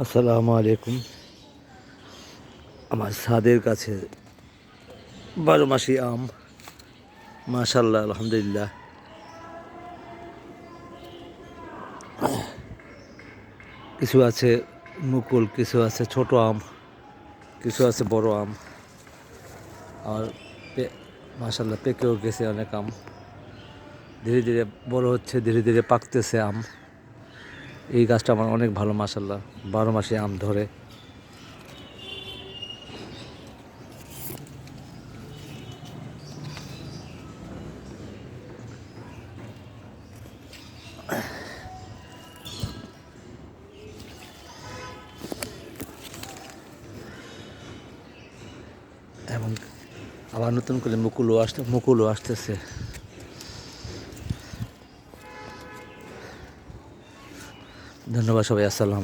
আসসালামু আলাইকুম। আমার ছাদের কাছে 12 মাসি আম, মাশাল্লাহ আলহামদুলিল্লাহ। কিছু আছে মুকুল, কিছু আছে ছোট আম, কিছু আছে বড় আম। আর মাশাল্লাহ পেকেও গেছে অনেক আম। ধীরে ধীরে বড় হচ্ছে, ধীরে ধীরে পাকতেছে আম। এই গাছটা আমার অনেক ভালো, মাশাল্লাহ 12 মাসে আম ধরে। এবং আবার নতুন করে মুকুলও আসতেছে। ধন্যবাদ সবাই, আসসালাম।